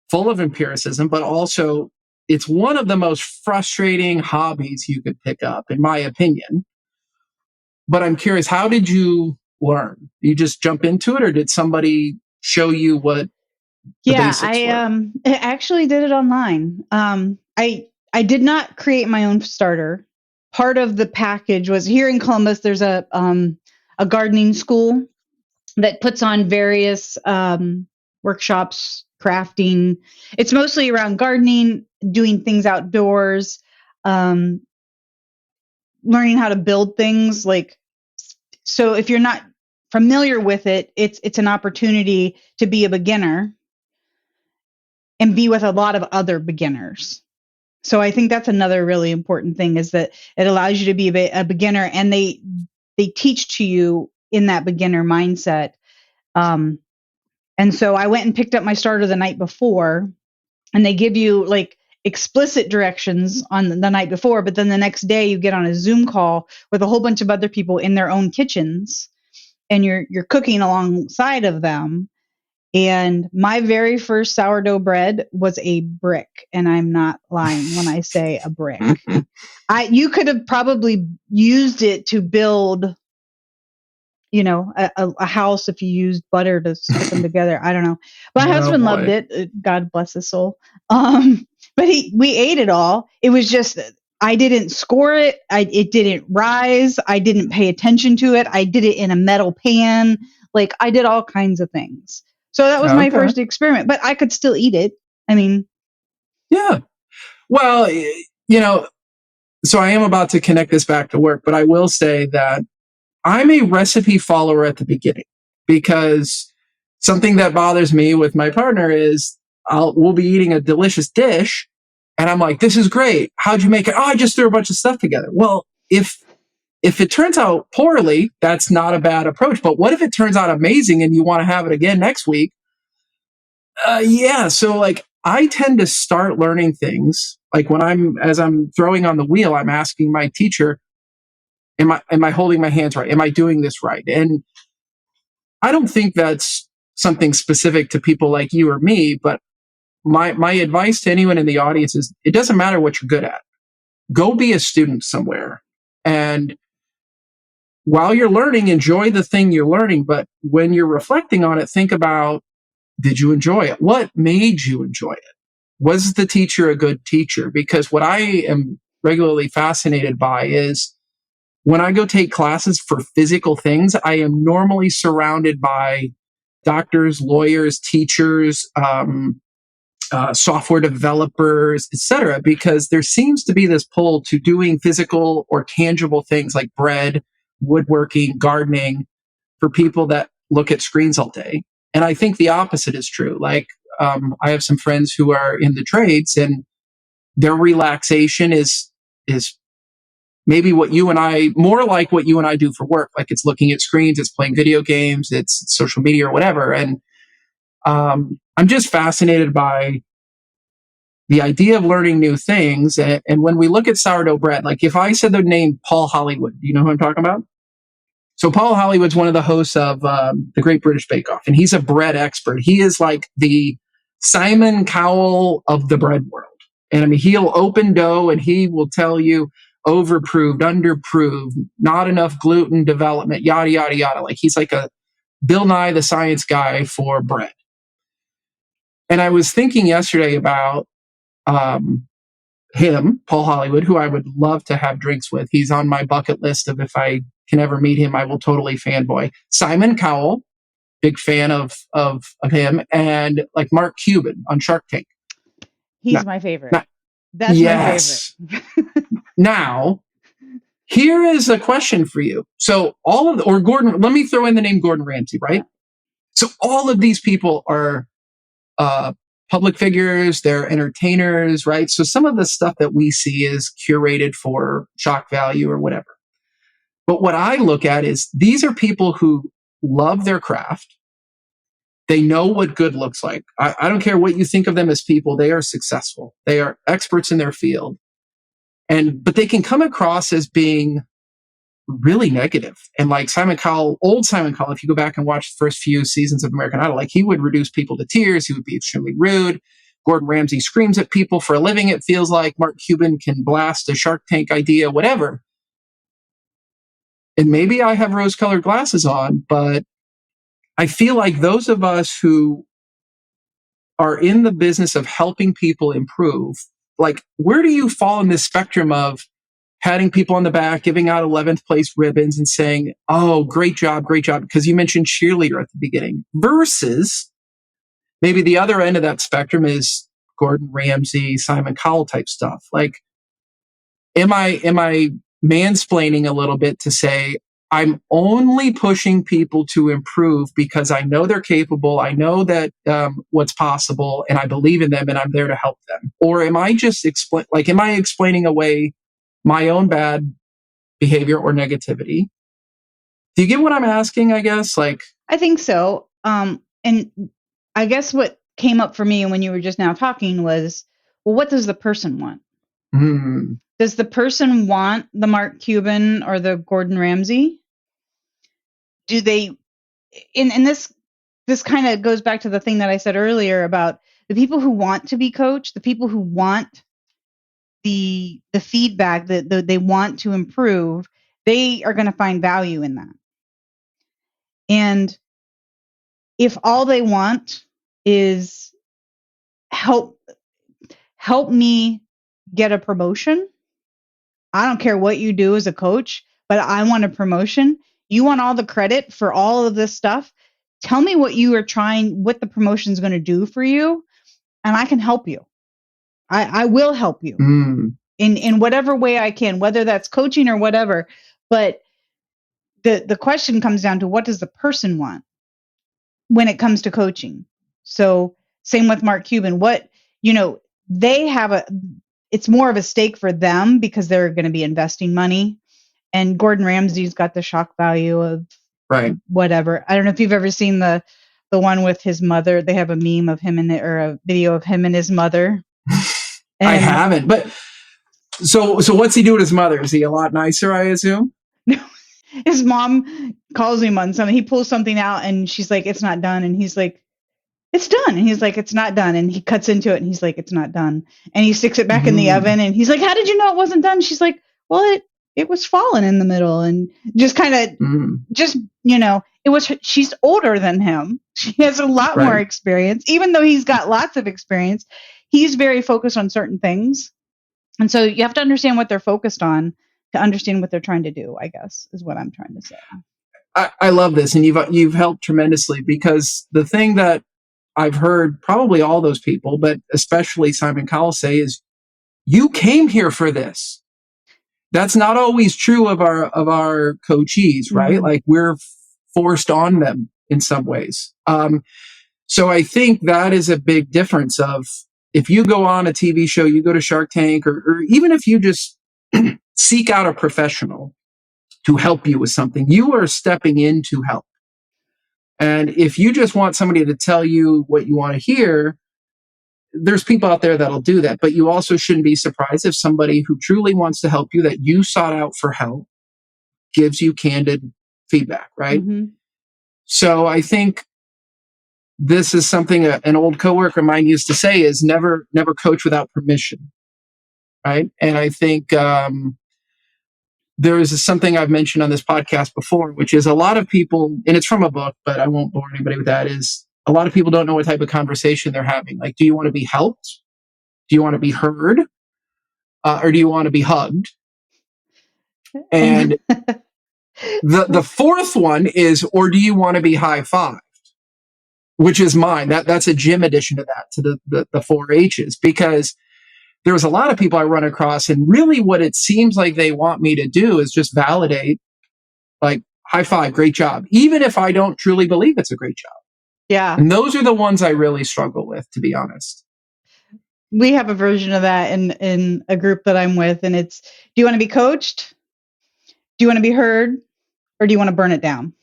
full of empiricism, but also it's one of the most frustrating hobbies you could pick up, in my opinion. But I'm curious, how did you learn? You just jump into it, or did somebody show you what the basics were? I actually did it online. I did not create my own starter. Part of the package was here in Columbus. There's a gardening school that puts on various workshops, crafting. It's mostly around gardening, doing things outdoors, learning how to build things. Like, so if you're not familiar with it, it's an opportunity to be a beginner and be with a lot of other beginners. So I think that's another really important thing, is that it allows you to be a beginner, and they teach to you in that beginner mindset. And so I went and picked up my starter the night before, and they give you like explicit directions on the night before, but then the next day you get on a Zoom call with a whole bunch of other people in their own kitchens, and you're cooking alongside of them. And my very first sourdough bread was a brick, and I'm not lying when I say a brick. You could have probably used it to build, a house if you used butter to stick them together. I don't know. My husband loved it. God bless his soul. But we ate it all. It was just, I didn't score it. It didn't rise. I didn't pay attention to it. I did it in a metal pan. Like, I did all kinds of things. So that was my first experiment, but I could still eat it. I mean, Yeah. Well, so I am about to connect this back to work, but I will say that I'm a recipe follower at the beginning, because something that bothers me with my partner is we'll be eating a delicious dish and I'm like, this is great. How'd you make it? Oh, I just threw a bunch of stuff together. Well, if it turns out poorly, that's not a bad approach. But what if it turns out amazing and you want to have it again next week? Yeah. So like I tend to start learning things like as I'm throwing on the wheel, I'm asking my teacher, am I holding my hands right? Am I doing this right? And I don't think that's something specific to people like you or me, but my advice to anyone in the audience is it doesn't matter what you're good at. Go be a student somewhere. And while you're learning, enjoy the thing you're learning. But when you're reflecting on it, think about, did you enjoy it? What made you enjoy it? Was the teacher a good teacher? Because what I am regularly fascinated by is when I go take classes for physical things, I am normally surrounded by doctors, lawyers, teachers, software developers, etc., because there seems to be this pull to doing physical or tangible things like bread, woodworking, gardening for people that look at screens all day. And I think the opposite is true. Like, I have some friends who are in the trades, and their relaxation is maybe more like what you and I do for work. Like it's looking at screens, it's playing video games, it's social media or whatever. And I'm just fascinated by the idea of learning new things. And when we look at sourdough bread, like if I said the name Paul Hollywood, do you know who I'm talking about? So Paul Hollywood's one of the hosts of the Great British Bake Off, and he's a bread expert. He is like the Simon Cowell of the bread world. And I mean, he'll open dough and he will tell you overproved, underproved, not enough gluten development, yada, yada, yada. Like he's like a Bill Nye the Science Guy for bread. And I was thinking yesterday about him, Paul Hollywood, who I would love to have drinks with. He's on my bucket list of if I can ever meet him, I will totally fanboy. Simon Cowell, big fan of him, and like Mark Cuban on Shark Tank. He's my favorite. That's yes. my favorite. Now, here is a question for you. So Gordon, let me throw in the name Gordon Ramsay, right? So all of these people are public figures, they're entertainers, right? So some of the stuff that we see is curated for shock value or whatever. But what I look at is these are people who love their craft. They know what good looks like. I don't care what you think of them as people. They are successful. They are experts in their field. But they can come across as being really negative. And like old Simon Cowell, if you go back and watch the first few seasons of American Idol, like he would reduce people to tears. He would be extremely rude. Gordon Ramsay screams at people for a living, it feels like. Mark Cuban can blast a Shark Tank idea, whatever. And maybe I have rose-colored glasses on, but I feel like those of us who are in the business of helping people improve, like where do you fall in this spectrum of patting people on the back, giving out 11th place ribbons and saying, oh, great job, because you mentioned cheerleader at the beginning, versus maybe the other end of that spectrum is Gordon Ramsay, Simon Cowell type stuff. Like, am I mansplaining a little bit to say, I'm only pushing people to improve because I know they're capable, I know that what's possible, and I believe in them, and I'm there to help them? Or am I just explaining away my own bad behavior or negativity? Do you get what I'm asking, I guess? Like, I think so. And I guess what came up for me when you were just now talking was, well, what does the person want? Does the person want the Mark Cuban or the Gordon Ramsay? Do they, and this kind of goes back to the thing that I said earlier about the people who want to be coached, the people who want the feedback that they want to improve, they are going to find value in that. And if all they want is help me get a promotion, I don't care what you do as a coach, but I want a promotion. You want all the credit for all of this stuff. Tell me what the promotion is going to do for you, and I can help you. I will help you in whatever way I can, whether that's coaching or whatever. But the question comes down to, what does the person want when it comes to coaching? So same with Mark Cuban. They have it's more of a stake for them because they're going to be investing money. And Gordon Ramsay's got the shock value of whatever. I don't know if you've ever seen the one with his mother. They have a meme of him or a video of him and his mother. I haven't, but so what's he do with his mother? Is he a lot nicer, I assume? No, his mom calls him on something. He pulls something out and she's like, "It's not done." And he's like, "It's done." And he's like, "It's not done." And he cuts into it and he's like, "It's not done." And he sticks it back in the oven and he's like, "How did you know it wasn't done?" She's like, "Well, it was fallen in the middle." And just kind of, she's older than him. She has a lot more experience, even though he's got lots of experience. He's very focused on certain things. And so you have to understand what they're focused on to understand what they're trying to do, I guess, is what I'm trying to say. I love this. And you've helped tremendously, because the thing that I've heard probably all those people, but especially Simon Cowell, say is, you came here for this. That's not always true of our coachees, right? Like, we're forced on them in some ways. So I think that is a big difference of, if you go on a TV show, you go to Shark Tank, or even if you just seek out a professional to help you with something, you are stepping in to help. And if you just want somebody to tell you what you want to hear, there's people out there that'll do that. But you also shouldn't be surprised if somebody who truly wants to help you, that you sought out for help, gives you candid feedback, right? So I think this is something an old coworker of mine used to say, is never coach without permission, right? And I think there is something I've mentioned on this podcast before, which is a lot of people, and it's from a book, but I won't bore anybody with that, is a lot of people don't know what type of conversation they're having. Like, do you want to be helped? Do you want to be heard? Or do you want to be hugged? And the fourth one is, or do you want to be high-fived? Which is mine. That's a gym addition to that, to the 4 H's, because there's a lot of people I run across, and really what it seems like they want me to do is just validate, like, high five, great job, even if I don't truly believe it's a great job. Yeah. And those are the ones I really struggle with, to be honest. We have a version of that in a group that I'm with, and it's, do you want to be coached? Do you want to be heard? Or do you want to burn it down?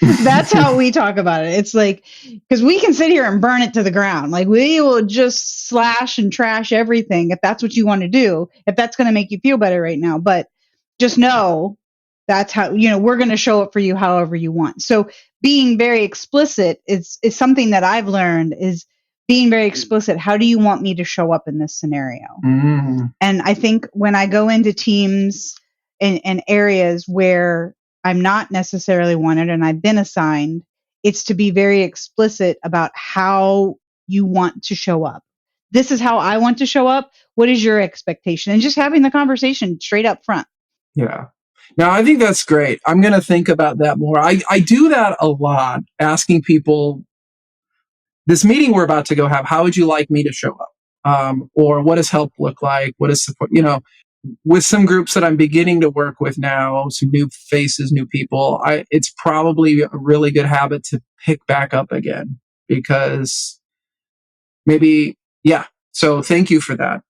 That's how we talk about it. It's like, because we can sit here and burn it to the ground. Like, we will just slash and trash everything if that's what you want to do, if that's going to make you feel better right now. But just know that's how, we're going to show up for you however you want. So being very explicit is something that I've learned, is being very explicit. How do you want me to show up in this scenario? And I think when I go into teams and areas where I'm not necessarily wanted and I've been assigned, it's to be very explicit about how you want to show up. This is how I want to show up. What is your expectation? And just having the conversation straight up front. Yeah. Now, I think that's great. I'm going to think about that more. I do that a lot, asking people, this meeting we're about to go have, how would you like me to show up? Or what does help look like? What is support? With some groups that I'm beginning to work with now, some new faces, new people, it's probably a really good habit to pick back up again, because maybe, yeah. So thank you for that.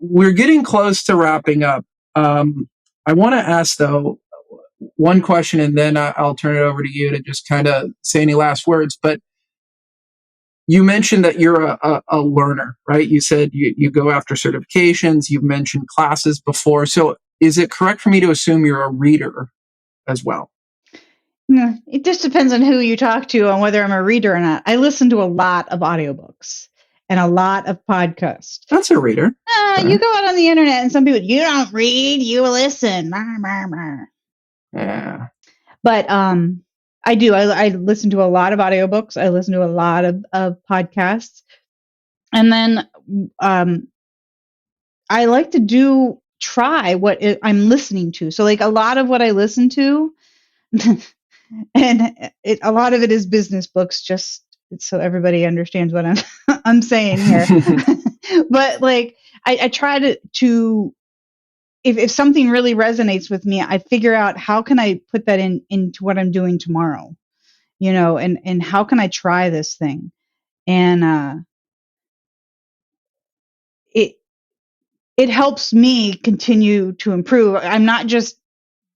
We're getting close to wrapping up. I want to ask, though, one question, and then I'll turn it over to you to just kind of say any last words. But you mentioned that you're a learner, right? You said you go after certifications. You've mentioned classes before. So is it correct for me to assume you're a reader as well? No, it just depends on who you talk to on whether I'm a reader or not. I listen to a lot of audiobooks and a lot of podcasts. That's a reader. You go out on the internet and some people, you don't read, you listen. Yeah. But I do. I listen to a lot of audiobooks. I listen to a lot of podcasts. And then I like to try what I'm listening to. So like a lot of what I listen to, and a lot of it is business books, just so everybody understands what I'm saying here. But like, I try to if something really resonates with me, I figure out how can I put that into what I'm doing tomorrow, and how can I try this thing? And it helps me continue to improve. I'm not just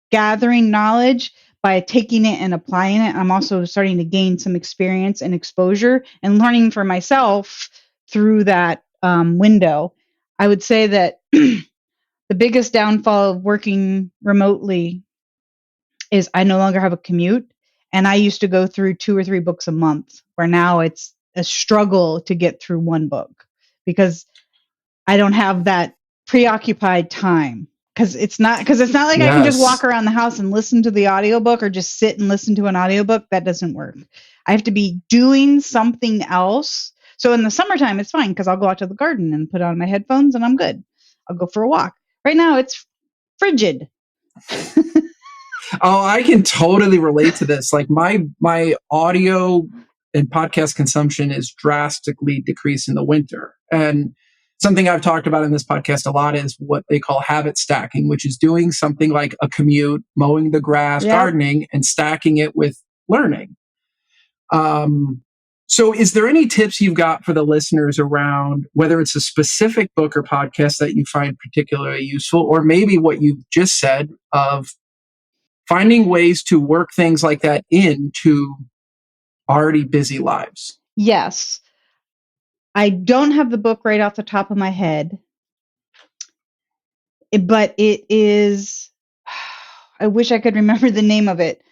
gathering knowledge by taking it and applying it. I'm also starting to gain some experience and exposure and learning for myself through that window. I would say that the biggest downfall of working remotely is I no longer have a commute. And I used to go through 2 or 3 books a month, where now it's a struggle to get through one book because I don't have that preoccupied time. Because it's not like I can just walk around the house and listen to the audiobook or just sit and listen to an audiobook. That doesn't work. I have to be doing something else. So in the summertime, it's fine because I'll go out to the garden and put on my headphones and I'm good. I'll go for a walk. Right now, it's frigid. Oh, I can totally relate to this. Like my audio and podcast consumption is drastically decreased in the winter. And something I've talked about in this podcast a lot is what they call habit stacking, which is doing something like a commute, mowing the grass, gardening, and stacking it with learning. So is there any tips you've got for the listeners around whether it's a specific book or podcast that you find particularly useful, or maybe what you just said of finding ways to work things like that into already busy lives? Yes. I don't have the book right off the top of my head, but it is, I wish I could remember the name of it.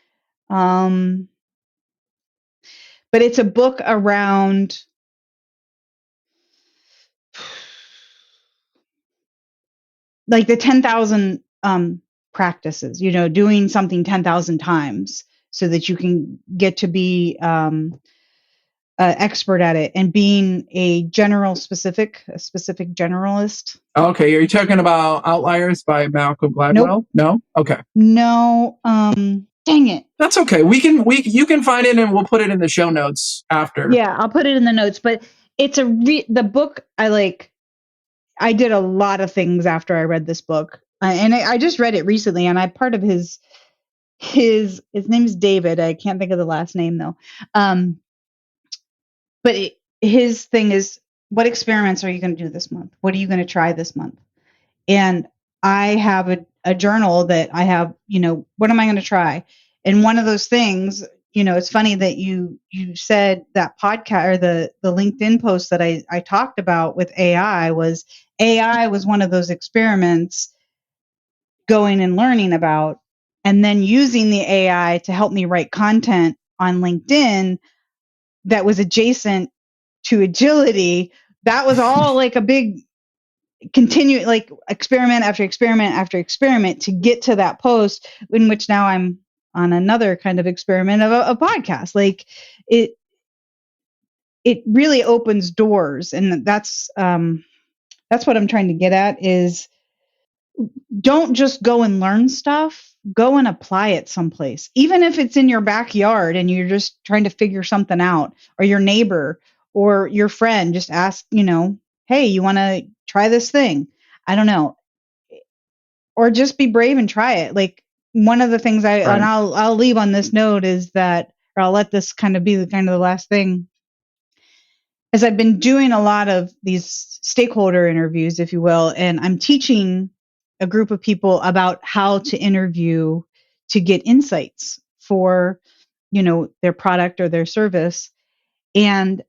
But it's a book around like the 10,000 practices, doing something 10,000 times so that you can get to be expert at it, and being a specific generalist. Okay, are you talking about Outliers by Malcolm Gladwell? Nope. No? Okay. No. Dang it. That's okay. You can find it and we'll put it in the show notes after. Yeah, I'll put it in the notes. But it's the book I did a lot of things after I read this book, and I just read it recently. And I'm part of his name's David. I can't think of the last name though. But his thing is, what experiments are you going to do this month? What are you going to try this month? And I have a journal that I have, what am I going to try? And one of those things, it's funny that you said that podcast or the LinkedIn post that I talked about with AI was one of those experiments going and learning about, and then using the AI to help me write content on LinkedIn that was adjacent to agility. That was all like a big continue, like experiment after experiment after experiment to get to that post, in which now I'm on another kind of experiment of a podcast. Like it really opens doors. And that's what I'm trying to get at is, don't just go and learn stuff, go and apply it someplace. Even if it's in your backyard and you're just trying to figure something out, or your neighbor or your friend, just ask, hey, you want to try this thing? I don't know. Or just be brave and try it. Like one of the things and I'll leave on this note is that, or I'll let this kind of be the last thing, is I've been doing a lot of these stakeholder interviews, if you will, and I'm teaching a group of people about how to interview to get insights for, their product or their service. And,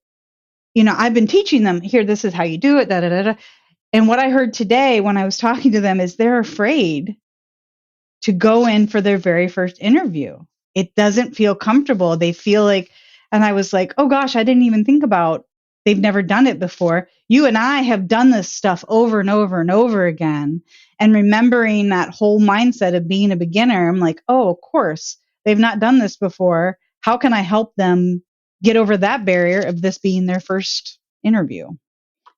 I've been teaching them here, this is how you do it, da, da, da, da. And what I heard today when I was talking to them is they're afraid to go in for their very first interview. It doesn't feel comfortable. They feel like, and I was like, oh gosh, I didn't even think about, they've never done it before. You and I have done this stuff over and over and over again. And remembering that whole mindset of being a beginner, I'm like, oh, of course, they've not done this before. How can I help them get over that barrier of this being their first interview?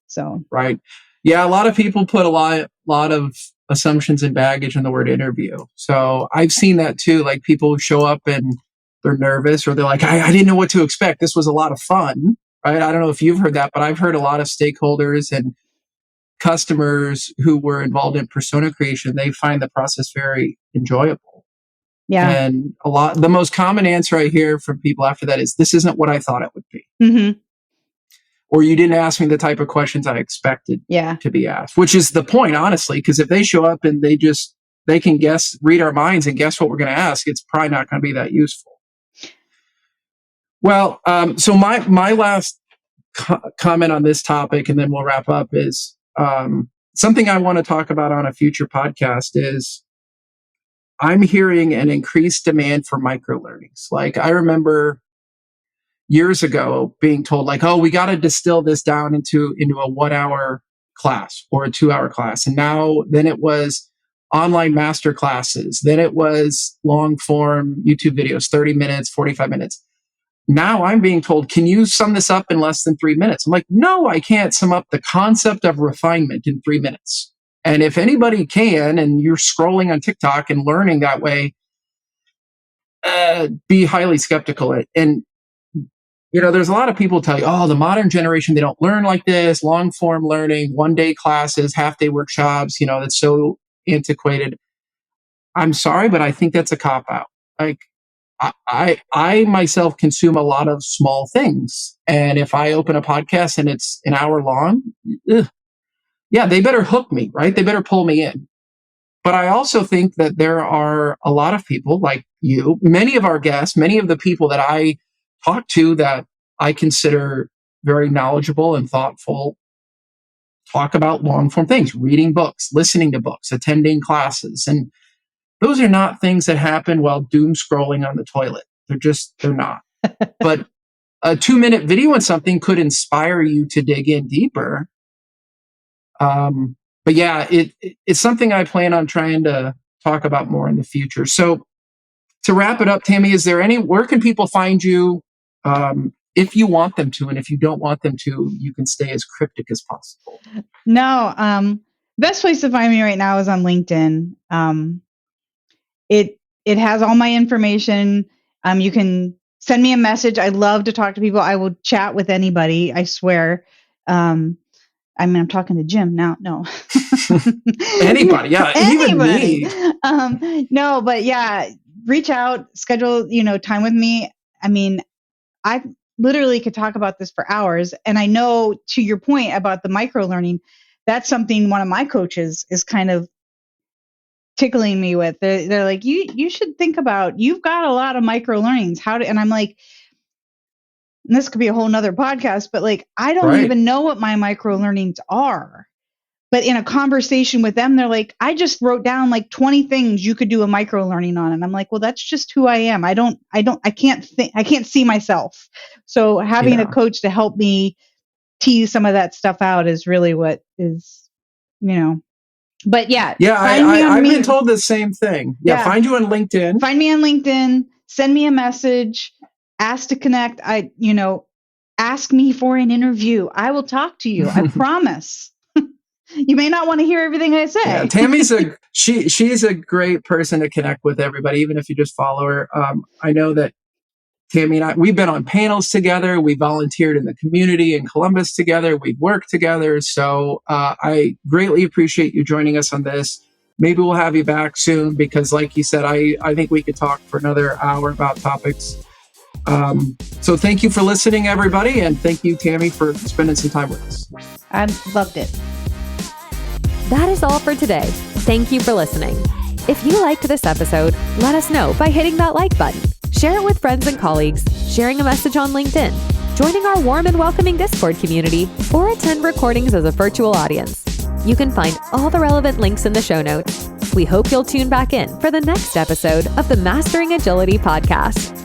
So, right. Yeah, a lot of people put a lot of assumptions and baggage in the word interview. So I've seen that too. Like people show up and they're nervous, or they're like, I didn't know what to expect. This was a lot of fun. Right? I don't know if you've heard that, but I've heard a lot of stakeholders and customers who were involved in persona creation, they find the process very enjoyable. Yeah. And the most common answer I hear from people after that is, this isn't what I thought it would be. Mm-hmm. Or you didn't ask me the type of questions I expected to be asked, which is the point, honestly, because if they show up and they can read our minds and guess what we're going to ask, it's probably not going to be that useful. Well, so my last comment on this topic, and then we'll wrap up, is something I want to talk about on a future podcast is I'm hearing an increased demand for microlearnings. Like, I remember years ago being told, like, oh, we got to distill this down into a 1 hour class or a 2 hour class. And then it was online master classes. Then it was long form YouTube videos, 30 minutes, 45 minutes. Now I'm being told, can you sum this up in less than 3 minutes? I'm like, no, I can't sum up the concept of refinement in 3 minutes. And if anybody can, and you're scrolling on TikTok and learning that way, be highly skeptical. And there's a lot of people tell you, oh, the modern generation, they don't learn like this, long form learning, 1 day classes, half day workshops, that's so antiquated. I'm sorry, but I think that's a cop out. Like, I myself consume a lot of small things. And if I open a podcast and it's an hour long, they better hook me, right? They better pull me in. But I also think that there are a lot of people like you, many of our guests, many of the people that I talk to that I consider very knowledgeable and thoughtful, talk about long form things, reading books, listening to books, attending classes. And those are not things that happen while doom scrolling on the toilet. They're not. But a 2-minute video on something could inspire you to dig in deeper. But yeah, it's something I plan on trying to talk about more in the future. So to wrap it up, Tammy, where can people find you if you want them to? And if you don't want them to, you can stay as cryptic as possible. No, best place to find me right now is on LinkedIn. It has all my information. You can send me a message. I love to talk to people. I will chat with anybody. I swear. I'm talking to Jim now. No. Anybody. Yeah. Anybody. Even me. No, but yeah, reach out, schedule, time with me. I mean, I literally could talk about this for hours. And I know, to your point about the micro learning, that's something one of my coaches is kind of tickling me with. They're like, you should think about, you've got a lot of micro learnings. And I'm like, and this could be a whole nother podcast, but like, I don't even know what my micro learnings are. But in a conversation with them, they're like, I just wrote down like 20 things you could do a micro learning on. And I'm like, well, that's just who I am. I can't see myself. So having a coach to help me tease some of that stuff out is really what is, but yeah. Yeah. I've been told the same thing. Yeah. Find you on LinkedIn. Find me on LinkedIn, send me a message, ask to connect. Ask me for an interview. I will talk to you. I promise. You may not want to hear everything I say. Yeah, Tammy's she's a great person to connect with everybody, even if you just follow her. I know that Tammy and I, we've been on panels together. We volunteered in the community in Columbus together. We've worked together. So I greatly appreciate you joining us on this. Maybe we'll have you back soon because, like you said, I think we could talk for another hour about topics. So thank you for listening, everybody. And thank you, Tammy, for spending some time with us. I loved it. That is all for today. Thank you for listening. If you liked this episode, let us know by hitting that like button. Share it with friends and colleagues, sharing a message on LinkedIn, joining our warm and welcoming Discord community, or attend recordings as a virtual audience. You can find all the relevant links in the show notes. We hope you'll tune back in for the next episode of the Mastering Agility podcast.